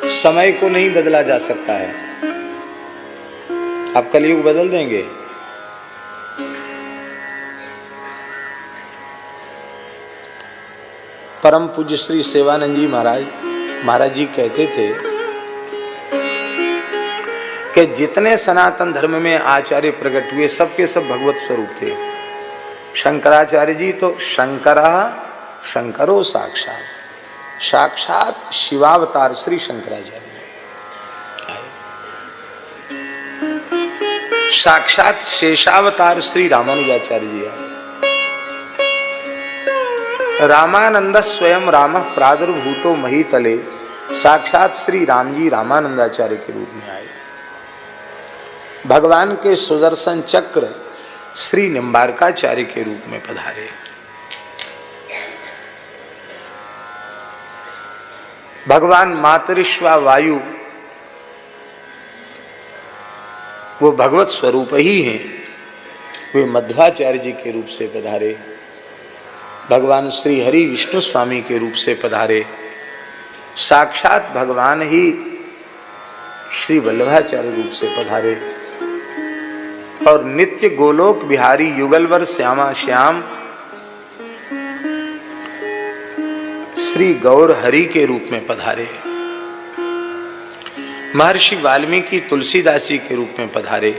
समय को नहीं बदला जा सकता है। आप कलयुग बदल देंगे? परम पूज्य श्री सेवानंद जी महाराज जी कहते थे कि जितने सनातन धर्म में आचार्य प्रकट हुए सबके सब भगवत स्वरूप थे। शंकराचार्य जी तो शंकरो साक्षात शिवावतार श्री शंकराचार्य जी, साक्षात शेषावतार श्री रामानुजाचार्य जी आए। रामानंद स्वयं राम प्रादुर्भूतो महीतले, साक्षात श्री राम जी रामानंदाचार्य के रूप में आए। भगवान के सुदर्शन चक्र श्री निम्बारकाचार्य के रूप में पधारे। भगवान मातरिश्वा वायु वो भगवत स्वरूप ही हैं, वे मध्वाचार्य जी के रूप से पधारे। भगवान श्री हरि विष्णु स्वामी के रूप से पधारे। साक्षात भगवान ही श्री वल्लभाचार्य रूप से पधारे। और नित्य गोलोक बिहारी युगलवर श्यामा श्याम श्री गौर हरि के रूप में पधारे। महर्षि वाल्मीकि तुलसीदास जी के रूप में पधारे।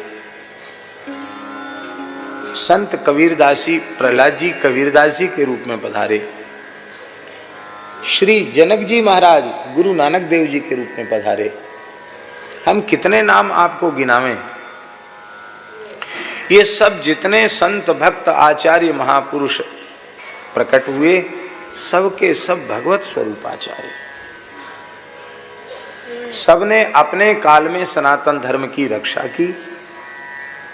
संत कबीरदासी प्रहलाद जी कबीरदास जी के रूप में पधारे। श्री जनक जी महाराज गुरु नानक देव जी के रूप में पधारे। हम कितने नाम आपको गिनावें? ये सब जितने संत भक्त आचार्य महापुरुष प्रकट हुए सबके सब भगवत स्वरूप आचार्य। सबने अपने काल में सनातन धर्म की रक्षा की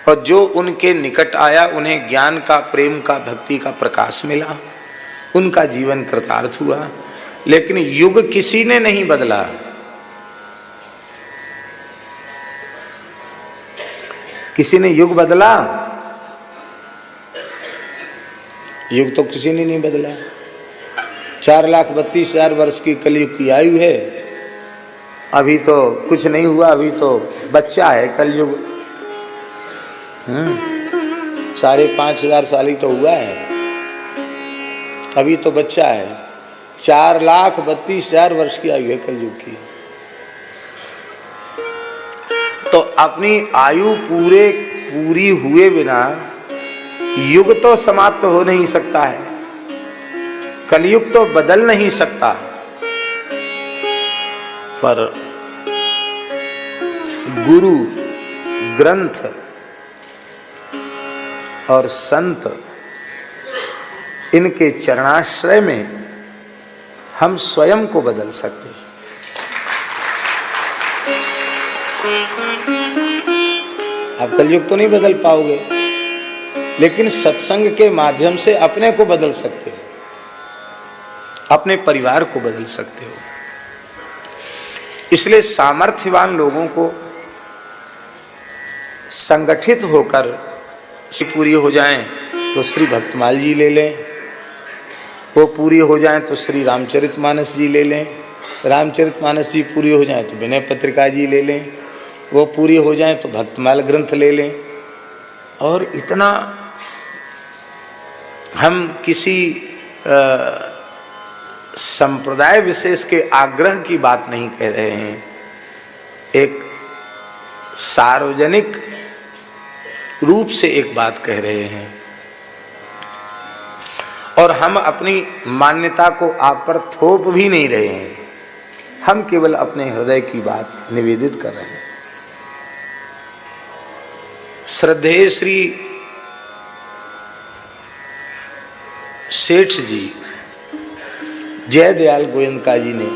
और जो उनके निकट आया उन्हें ज्ञान का, प्रेम का, भक्ति का प्रकाश मिला, उनका जीवन कृतार्थ हुआ। लेकिन युग किसी ने नहीं बदला। किसी ने युग बदला? युग तो किसी ने नहीं बदला। 4,32,000 वर्ष की कलयुग की आयु है। अभी तो कुछ नहीं हुआ, अभी तो बच्चा है कलयुग। 5,500 साल ही तो हुआ है, अभी तो बच्चा है। 4,32,000 वर्ष की आयु है कलयुग की। तो अपनी आयु पूरी हुए बिना युग तो समाप्त हो नहीं सकता है, कलयुग तो बदल नहीं सकता। पर गुरु, ग्रंथ और संत, इनके चरणाश्रय में हम स्वयं को बदल सकते हैं। आप कलयुग तो नहीं बदल पाओगे, लेकिन सत्संग के माध्यम से अपने को बदल सकते हो, अपने परिवार को बदल सकते हो। इसलिए सामर्थ्यवान लोगों को संगठित होकर पूरी हो जाएं तो श्री भक्तमाल जी ले लें, वो पूरी हो जाएं तो श्री रामचरितमानस जी ले लें, रामचरितमानस जी पूरी हो जाएं तो विनय पत्रिका जी ले लें, वो पूरी हो जाएं तो भक्तमाल ग्रंथ ले लें। और इतना हम किसी संप्रदाय विशेष के आग्रह की बात नहीं कह रहे हैं, एक सार्वजनिक रूप से एक बात कह रहे हैं। और हम अपनी मान्यता को आप पर थोप भी नहीं रहे हैं, हम केवल अपने हृदय की बात निवेदित कर रहे हैं। श्रद्धेय श्री सेठ जी जयदयाल गोयनका जी ने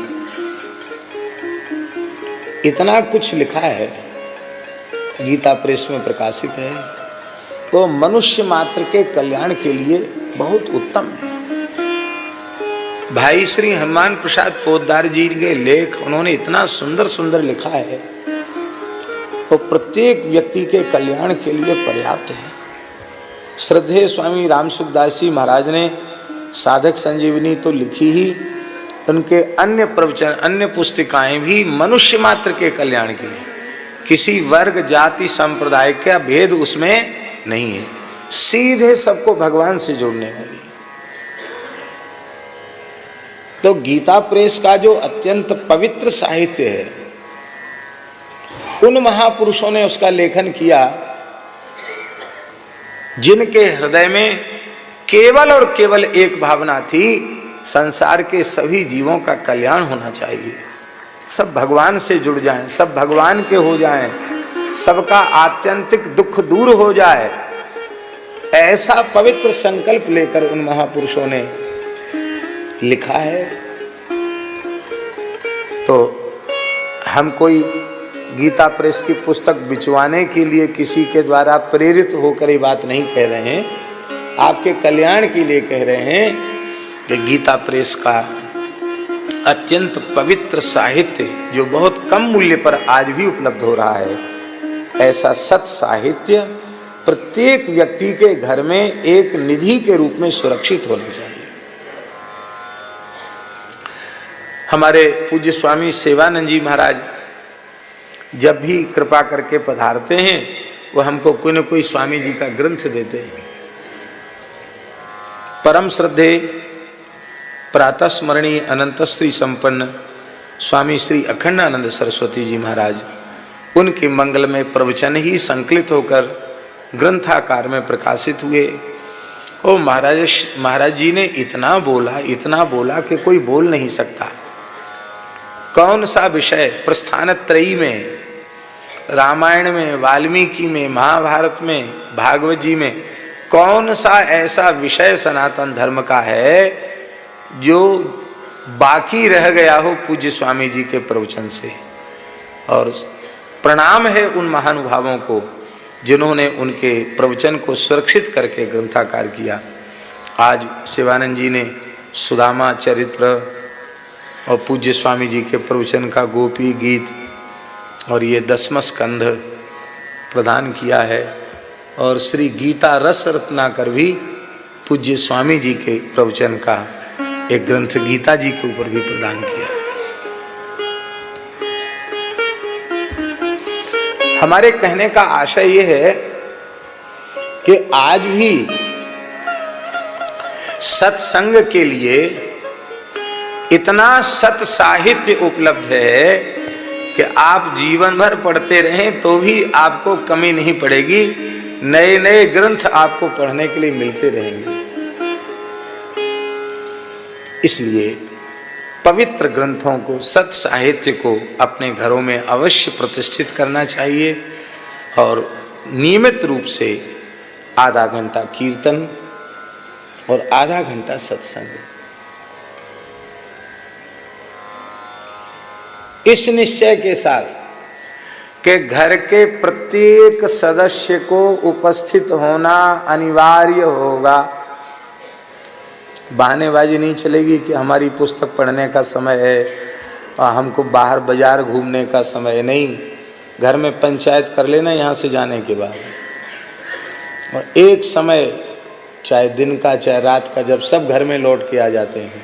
इतना कुछ लिखा है, गीता प्रेस में प्रकाशित है, वो मनुष्य मात्र के कल्याण के लिए बहुत उत्तम है। भाई श्री हनुमान प्रसाद पोद्दार जी के लेख उन्होंने इतना सुंदर सुंदर लिखा है, वो प्रत्येक व्यक्ति के कल्याण के लिए पर्याप्त है। श्रद्धेय स्वामी रामसुखदास जी महाराज ने साधक संजीवनी तो लिखी ही, उनके अन्य प्रवचन, अन्य पुस्तिकाएं भी मनुष्य मात्र के कल्याण के लिए, किसी वर्ग जाति संप्रदाय का भेद उसमें नहीं है, सीधे सबको भगवान से जोड़ने वाली। तो गीता प्रेस का जो अत्यंत पवित्र साहित्य है, उन महापुरुषों ने उसका लेखन किया जिनके हृदय में केवल और केवल एक भावना थी, संसार के सभी जीवों का कल्याण होना चाहिए, सब भगवान से जुड़ जाएं, सब भगवान के हो जाएं, सबका आत्यंतिक दुख दूर हो जाए। ऐसा पवित्र संकल्प लेकर उन महापुरुषों ने लिखा है। तो हम कोई गीता प्रेस की पुस्तक बिचवाने के लिए किसी के द्वारा प्रेरित होकर ये बात नहीं कह रहे हैं, आपके कल्याण के लिए कह रहे हैं कि गीता प्रेस का अत्यंत पवित्र साहित्य जो बहुत कम मूल्य पर आज भी उपलब्ध हो रहा है, ऐसा सत साहित्य प्रत्येक व्यक्ति के घर में एक निधि के रूप में सुरक्षित होना चाहिए। हमारे पूज्य स्वामी सेवानंद जी महाराज जब भी कृपा करके पधारते हैं, वो हमको कोई न कोई स्वामी जी का ग्रंथ देते हैं। परम श्रद्धे प्रातः स्मरणीय अनंत श्री संपन्न स्वामी श्री अखंडानंद सरस्वती जी महाराज, उनके मंगल में प्रवचन ही संकलित होकर ग्रंथाकार में प्रकाशित हुए। ओ महाराज जी ने इतना बोला कि कोई बोल नहीं सकता। कौन सा विषय प्रस्थान त्रयी में, रामायण में, वाल्मीकि में, महाभारत में, भागवत जी में कौन सा ऐसा विषय सनातन धर्म का है जो बाकी रह गया हो पूज्य स्वामी जी के प्रवचन से। और प्रणाम है उन महानुभावों को जिन्होंने उनके प्रवचन को सुरक्षित करके ग्रंथाकार किया। आज शिवानंद जी ने सुदामा चरित्र और पूज्य स्वामी जी के प्रवचन का गोपी गीत और ये 10वां स्कंध प्रदान किया है, और श्री गीता रस रत्नाकर भी पूज्य स्वामी जी के प्रवचन का एक ग्रंथ गीता जी के ऊपर भी प्रदान किया। हमारे कहने का आशय ये है कि आज भी सत्संग के लिए इतना सत साहित्य उपलब्ध है कि आप जीवन भर पढ़ते रहें तो भी आपको कमी नहीं पड़ेगी। नए नए ग्रंथ आपको पढ़ने के लिए मिलते रहेंगे। इसलिए पवित्र ग्रंथों को, सत साहित्य को अपने घरों में अवश्य प्रतिष्ठित करना चाहिए और नियमित रूप से आधा घंटा कीर्तन और आधा घंटा सत्संग। इस निश्चय के साथ कि घर के प्रत्येक सदस्य को उपस्थित होना अनिवार्य होगा। बहानेबाजी नहीं चलेगी कि हमारी पुस्तक पढ़ने का समय है और हमको बाहर बाजार घूमने का समय नहीं। घर में पंचायत कर लेना यहाँ से जाने के बाद, और एक समय चाहे दिन का चाहे रात का, जब सब घर में लौट के आ जाते हैं,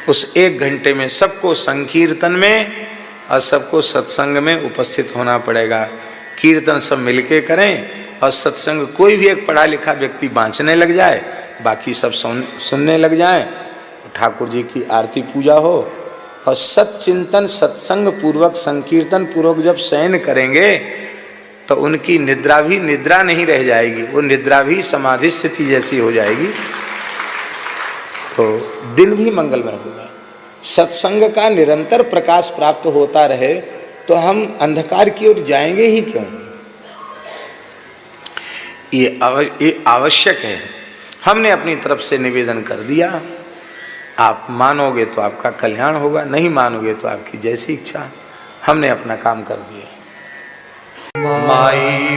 उस 1 घंटे में सबको संकीर्तन में और सबको सत्संग में उपस्थित होना पड़ेगा। कीर्तन सब मिलके करें और सत्संग कोई भी एक पढ़ा लिखा व्यक्ति बाँचने लग जाए, बाकी सब सुनने लग जाएं। ठाकुर जी की आरती पूजा हो और सत्चिंतन सत्संग पूर्वक संकीर्तन पूर्वक जब शयन करेंगे तो उनकी निद्रा भी निद्रा नहीं रह जाएगी, वो निद्रा भी समाधि स्थिति जैसी हो जाएगी। तो दिन भी मंगलमय होगा। सत्संग का निरंतर प्रकाश प्राप्त होता रहे तो हम अंधकार की ओर जाएंगे ही क्यों। ये आवश्यक है। हमने अपनी तरफ से निवेदन कर दिया, आप मानोगे तो आपका कल्याण होगा, नहीं मानोगे तो आपकी जैसी इच्छा। हमने अपना काम कर दिया। माई